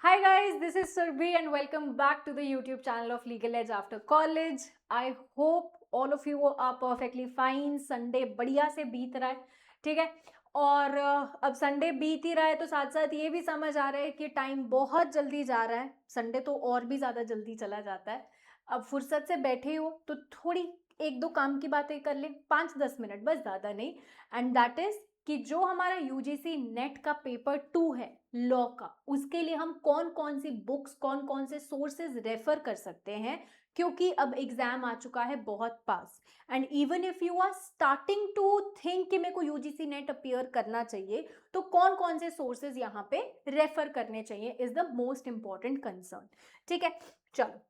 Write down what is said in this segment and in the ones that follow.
Hi guys, this is Surbhi and welcome back to the YouTube channel of Legal Edge After College. I hope all of you are perfectly fine. Sunday बढ़िया से बीत रहा है, ठीक है। और अब संडे बीत ही रहा है तो साथ साथ ये भी समझ आ रहा है कि टाइम बहुत जल्दी जा रहा है। संडे तो और भी ज़्यादा जल्दी चला जाता है। अब फुर्सत से बैठे हो तो थोड़ी एक दो काम की बातें कर ले, 5-10 मिनट, बस ज़्यादा नहीं। एंड दैट इज़ कि जो हमारा यूजीसी नेट का पेपर 2 है लॉ का, उसके लिए हम कौन कौन सी बुक्स, कौन कौन से सोर्सेज रेफर कर सकते हैं, क्योंकि अब एग्जाम आ चुका है बहुत पास। And even if you are starting to think कि मेरे को यूजीसी नेट अपीयर करना चाहिए, तो कौन कौन से सोर्सेज यहाँ पे रेफर करने चाहिए is the most important concern, ठीक है। चलो,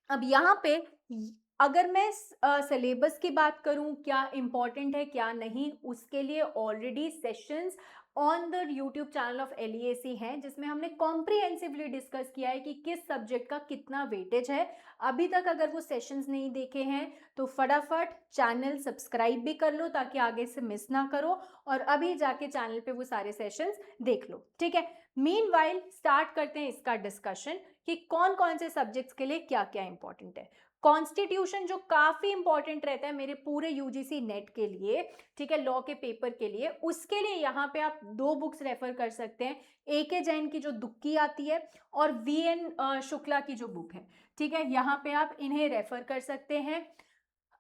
अब यहाँ पे अगर मैं सिलेबस की बात करूं, क्या इंपॉर्टेंट है क्या नहीं, उसके लिए already sessions on the YouTube channel of LEAC हैं, जिसमें हमने कॉम्प्रिहेंसिवली डिस्कस किया है कि किस सब्जेक्ट का कितना वेटेज है। अभी तक अगर वो सेशंस नहीं देखे हैं तो फटाफट चैनल सब्सक्राइब भी कर लो ताकि आगे से मिस ना करो, और अभी जाके चैनल पे वो सारे सेशंस देख लो, ठीक है। मीनवाइल स्टार्ट करते हैं इसका डिस्कशन कि कौन कौन से सब्जेक्ट्स के लिए क्या क्या इंपॉर्टेंट है। कॉन्स्टिट्यूशन जो काफी इंपॉर्टेंट रहता है मेरे पूरे यूजीसी नेट के लिए, ठीक है, लॉ के पेपर के लिए, उसके लिए यहाँ पे आप दो बुक्स रेफर कर सकते हैं। AK जैन की जो दुक्की आती है और VN शुक्ला की जो बुक है, ठीक है, यहाँ पे आप इन्हें रेफर कर सकते हैं।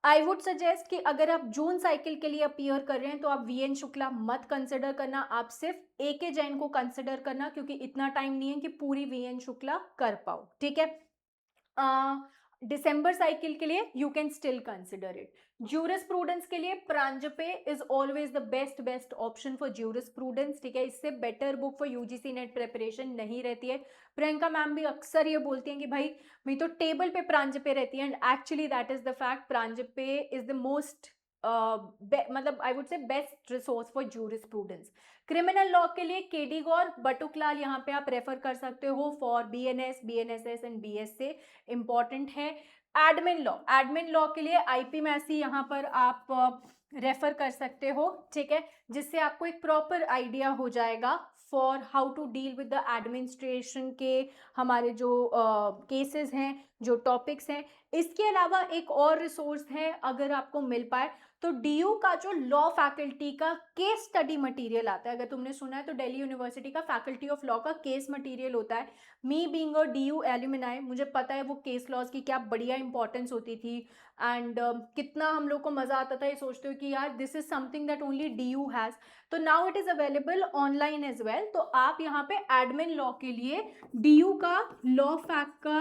आई वुड सजेस्ट कि अगर आप जून साइकिल के लिए अपीयर कर रहे हैं तो आप VN शुक्ला मत कंसिडर करना, आप सिर्फ AK जैन को कंसिडर करना, क्योंकि इतना टाइम नहीं है कि पूरी VN शुक्ला कर पाओ, ठीक है। दिसंबर साइकिल के लिए you can still consider it. Jurisprudence के लिए Paranjape is always the best option for jurisprudence, ठीक है। इससे better book for UGC NET preparation नहीं रहती है। प्रियंका मैम भी अक्सर ये बोलती हैं कि भाई मेरी तो टेबल पे प्रांजपे रहती है, and actually that is the fact. Paranjape is the most मतलब I would say best resource for jurisprudence. Criminal law के लिए केडी गौर, बटुकलाल यहाँ पे आप रेफर कर सकते हो for BNS, BNSS and BSA, important है। एडमिन लॉ के लिए IP मैसी यहाँ पर आप रेफर कर सकते हो, ठीक है, जिससे आपको एक प्रॉपर आइडिया हो जाएगा for how to deal with the administration के हमारे जो केसेस हैं, जो टॉपिक्स हैं। इसके अलावा एक और रिसोर्स है, अगर आपको मिल पाए तो DU का जो लॉ फैकल्टी का केस स्टडी मटेरियल आता है, अगर तुमने सुना है तो दिल्ली यूनिवर्सिटी का फैकल्टी ऑफ लॉ का केस मटेरियल होता है। Me being a DU alumni, मुझे पता है वो केस लॉज की क्या बढ़िया इंपॉर्टेंस होती थी, एंड कितना हम लोग को मजा आता था ये सोचते हो कि यार this is something that only DU has. तो now it is available online as well, तो आप यहाँ पे एडमिन लॉ के लिए DU का लॉ फैक का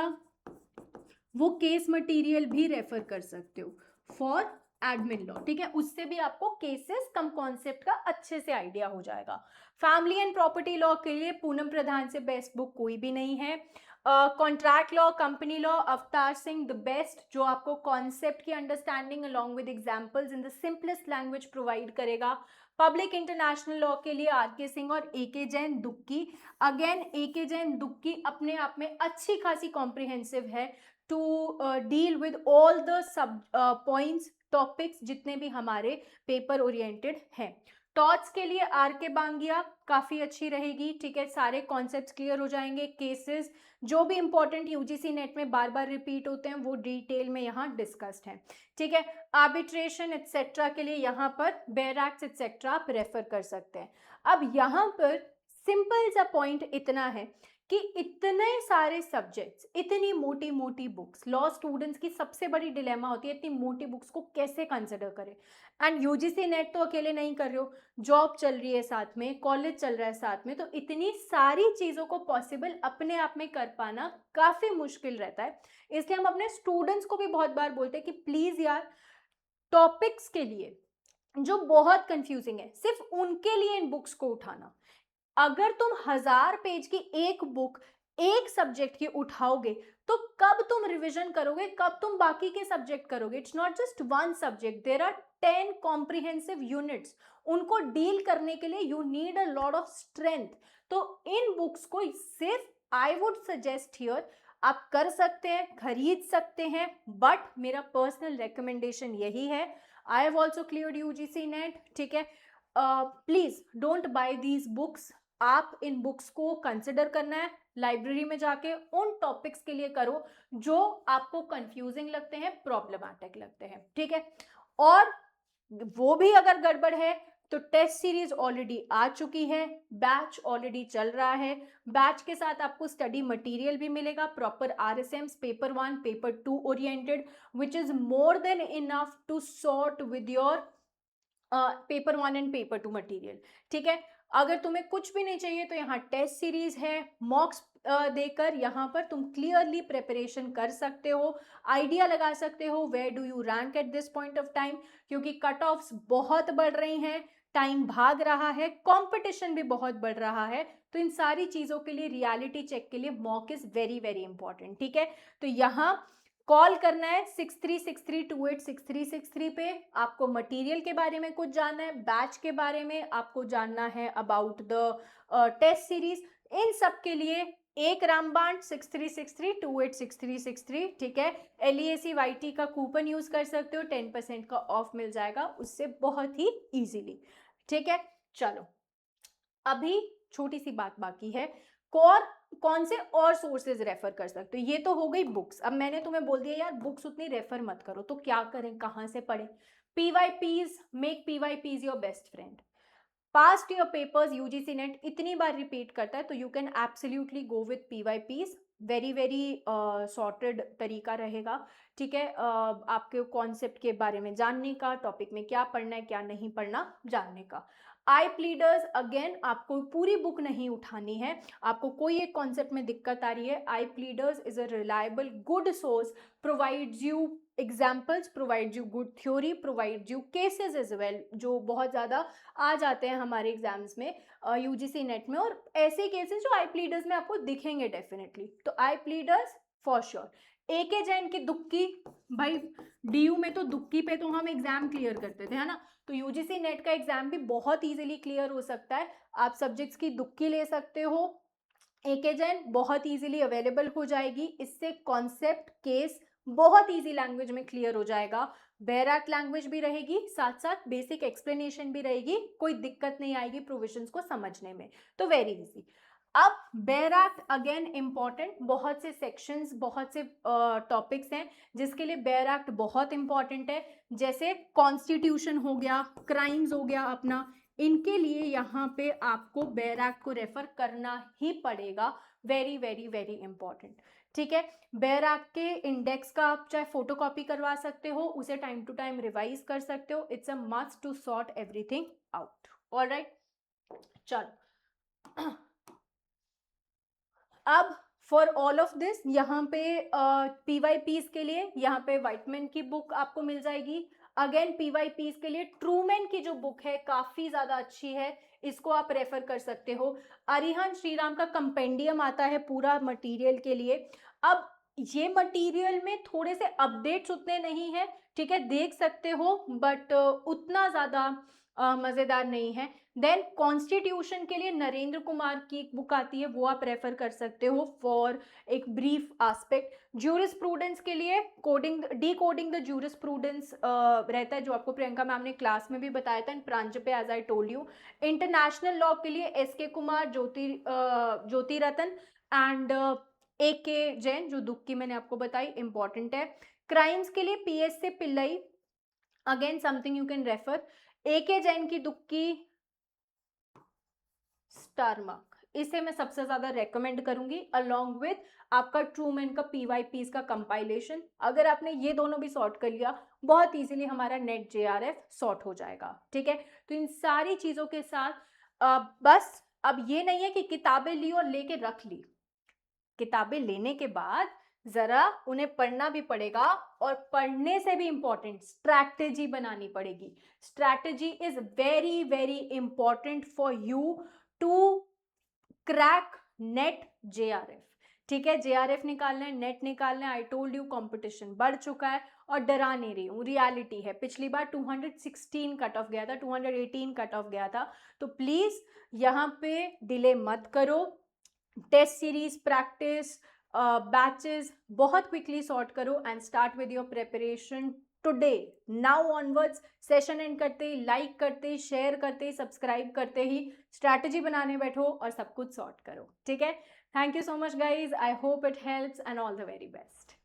वो केस मटेरियल भी रेफर कर सकते हो फॉर एडमिन लॉ, ठीक है। उससे भी आपको केसेस कम कॉन्सेप्ट का अच्छे से आइडिया हो जाएगा। फैमिली एंड प्रॉपर्टी लॉ के लिए पूनम प्रधान से बेस्ट बुक कोई भी नहीं है। Contract law, company law, Avtar Singh the best, जो आपको कॉन्सेप्ट की understanding along with examples in the simplest language provide करेगा। पब्लिक इंटरनेशनल लॉ के लिए RK सिंह और AK जैन दुक्की। अगेन AK जैन दुक्की अपने आप में अच्छी खासी कॉम्प्रिहेंसिव है to deal with all the sub points, topics जितने भी हमारे पेपर ओरिएंटेड हैं। टॉट्स के लिए RK बांगिया काफी अच्छी रहेगी, ठीक है, सारे कॉन्सेप्ट्स क्लियर हो जाएंगे। केसेस जो भी इंपॉर्टेंट यूजीसी नेट में बार बार रिपीट होते हैं वो डिटेल में यहाँ डिस्कस्ड है, ठीक है। आर्बिट्रेशन एक्सेट्रा के लिए यहाँ पर बैरक्स एक्सेट्रा आप रेफर कर सकते हैं। अब यहाँ पर सिंपल सा पॉइंट इतना है कि इतने सारे सब्जेक्ट्स, इतनी मोटी मोटी बुक्स, लॉ स्टूडेंट्स की सबसे बड़ी डिलेमा होती है इतनी मोटी बुक्स को कैसे कंसिडर करें। एंड यूजीसी नेट तो अकेले नहीं कर रहे हो, जॉब चल रही है साथ में, कॉलेज चल रहा है साथ में, तो इतनी सारी चीज़ों को पॉसिबल अपने आप में कर पाना काफ़ी मुश्किल रहता है। इसलिए हम अपने स्टूडेंट्स को भी बहुत बार बोलते हैं कि प्लीज़ यार, टॉपिक्स के लिए जो बहुत कंफ्यूजिंग है सिर्फ उनके लिए इन बुक्स को उठाना। अगर तुम 1000 पेज की एक बुक एक सब्जेक्ट की उठाओगे तो कब तुम रिवीजन करोगे, कब तुम बाकी के सब्जेक्ट करोगे। It's not just one subject, there are 10 comprehensive units, उनको डील करने के लिए you need a lot of strength. तो इन बुक्स को सिर्फ आई वुड सजेस्ट हियर आप कर सकते हैं, खरीद सकते हैं, बट मेरा पर्सनल रिकमेंडेशन यही है। I have also cleared UGC net, ठीक है। Please don't buy these books आप इन बुक्स को कंसिडर करना है, लाइब्रेरी में जाके उन टॉपिक्स के लिए करो जो आपको कंफ्यूजिंग लगते हैं, प्रॉब्लमैटिक लगते हैं, ठीक है। और वो भी अगर गड़बड़ है तो टेस्ट सीरीज ऑलरेडी आ चुकी है, बैच ऑलरेडी चल रहा है, बैच के साथ आपको स्टडी मटेरियल भी मिलेगा, proper RSMs paper 1 paper 2 oriented, which is more than enough to sort with your paper 1 and paper 2 material, ठीक है। अगर तुम्हें कुछ भी नहीं चाहिए तो यहाँ टेस्ट सीरीज है, मॉक्स देकर यहाँ पर तुम क्लियरली प्रिपरेशन कर सकते हो, आइडिया लगा सकते हो where do you rank at this point of time, क्योंकि कट ऑफ्स बहुत बढ़ रही हैं, टाइम भाग रहा है, कंपटीशन भी बहुत बढ़ रहा है, तो इन सारी चीजों के लिए, रियलिटी चेक के लिए mock is very very important, ठीक है। तो यहाँ कॉल करना है 6363286363 पे, आपको मटेरियल के बारे में कुछ जानना है, बैच के बारे में आपको जानना है, अबाउट द टेस्ट सीरीज, इन सब के लिए एक रामबाण 6363286363, ठीक है। LEACYT का कूपन यूज कर सकते हो, 10% का ऑफ मिल जाएगा उससे बहुत ही इजीली, ठीक है। चलो अभी छोटी सी बात बाकी है, कौन से और सोर्सेज रेफर कर सकते हो। ये तो हो गई बुक्स। अब मैंने तुम्हें बोल दिया यार बुक्स उतनी रेफर मत करो, तो क्या करें, कहां से पढ़ें। PYPs, make PYPs your best friend. Past your papers, UGC net इतनी बार रिपीट करता है तो you can absolutely go with PYPs, very very sorted तरीका रहेगा, ठीक है। आपके कॉन्सेप्ट के बारे में जानने का, टॉपिक में क्या पढ़ना है क्या नहीं पढ़ना जानने का। आई प्लीडर्स, अगेन आपको पूरी बुक नहीं उठानी है, आपको कोई एक कॉन्सेप्ट में दिक्कत आ रही है, iPleaders is a reliable good source, provides you examples, provides you good theory, provides you cases as well, जो बहुत ज़्यादा आ जाते हैं हमारे एग्जाम्स में यूजीसी नेट में, और ऐसे केसेस जो आई प्लीडर्स में आपको दिखेंगे डेफिनेटली। तो आई प्लीडर्स फॉर श्योर। AK जैन की दुक्की, भाई DU में तो दुक्की पे तो हम एग्जाम क्लियर करते थे, है ना, तो यूजीसी नेट का एग्जाम भी बहुत इजीली क्लियर हो सकता है। आप सब्जेक्ट्स की दुक्की ले सकते हो, AK जैन बहुत इजीली अवेलेबल हो जाएगी, इससे कॉन्सेप्ट केस बहुत इजी लैंग्वेज में क्लियर हो जाएगा, बैराक लैंग्वेज भी रहेगी, साथ साथ बेसिक एक्सप्लेनेशन भी रहेगी, कोई दिक्कत नहीं आएगी प्रोविजंस को समझने में, तो वेरी इजी। अब बैराक अगेन इंपॉर्टेंट, बहुत से सेक्शंस, बहुत से टॉपिक्स हैं जिसके लिए बैराक बहुत इंपॉर्टेंट है, जैसे कॉन्स्टिट्यूशन हो गया, क्राइम्स हो गया अपना, इनके लिए यहाँ पे आपको बैराक को रेफर करना ही पड़ेगा, वेरी वेरी वेरी इंपॉर्टेंट, ठीक है। बैराक के इंडेक्स का आप चाहे फोटो कॉपी करवा सकते हो, उसे टाइम टू टाइम रिवाइज कर सकते हो, it's a must to sort everything out, alright. चलो अब फॉर ऑल ऑफ दिस यहाँ पे PYPs के लिए यहाँ पे वाइटमैन की बुक आपको मिल जाएगी। अगेन PYPs के लिए ट्रूमैन की जो बुक है काफी ज्यादा अच्छी है, इसको आप रेफर कर सकते हो। अरिहंत श्रीराम का कंपेंडियम आता है पूरा मटेरियल के लिए। अब ये मटेरियल में थोड़े से अपडेट्स उतने नहीं है, ठीक है, देख सकते हो, बट उतना ज्यादा मजेदार नहीं है। देन कॉन्स्टिट्यूशन के लिए नरेंद्र कुमार की एक बुक आती है, वो आप रेफर कर सकते हो फॉर एक ब्रीफ एस्पेक्ट। ज्यूरिस्प्रूडेंस के लिए कोडिंग, डीकोडिंग द ज्यूरिस्प्रूडेंस रहता है, जो आपको प्रियंका मैम ने क्लास में भी बताया था, Paranjape as I told you. International law के लिए SK Kumar, Jyoti Ratan and AK Jain, जो दुख की मैंने आपको बताई, इंपॉर्टेंट है। क्राइम्स के लिए PSC Pillai, again something you can refer. AK Jain की दुख की स्टार मार्क, इसे मैं सबसे ज्यादा रेकमेंड करूंगी, अलोंग विद आपका ट्रूमैन का PYPs का कंपाइलेशन। अगर आपने ये दोनों भी सॉर्ट कर लिया, बहुत इजीली हमारा नेट JRF सॉर्ट हो जाएगा, ठीक है। तो इन सारी चीजों के साथ बस अब ये नहीं है कि किताबें ली और लेके रख ली, किताबें लेने के बाद जरा उन्हें पढ़ना भी पड़ेगा, और पढ़ने से भी इंपॉर्टेंट स्ट्रैटेजी बनानी पड़ेगी। Strategy is very very important for you to crack NET JRF, ठीक है। JRF निकालना है, नेट निकालना है, आई टोल्ड यू कंपटीशन बढ़ चुका है, और डरा नहीं रही हूँ, रियलिटी है। पिछली बार 216 कट ऑफ गया था, 218 कट ऑफ गया था, तो प्लीज यहाँ पे डिले मत करो। टेस्ट सीरीज, प्रैक्टिस, बैचेस बहुत क्विकली सॉर्ट करो and start with your preparation today, now onwards, session and करते ही, लाइक करते ही, शेयर करते ही, सब्सक्राइब करते ही स्ट्रैटेजी बनाने बैठो और सब कुछ सॉर्ट करो, ठीक है। Thank you so much guys, I hope it helps and all the very best.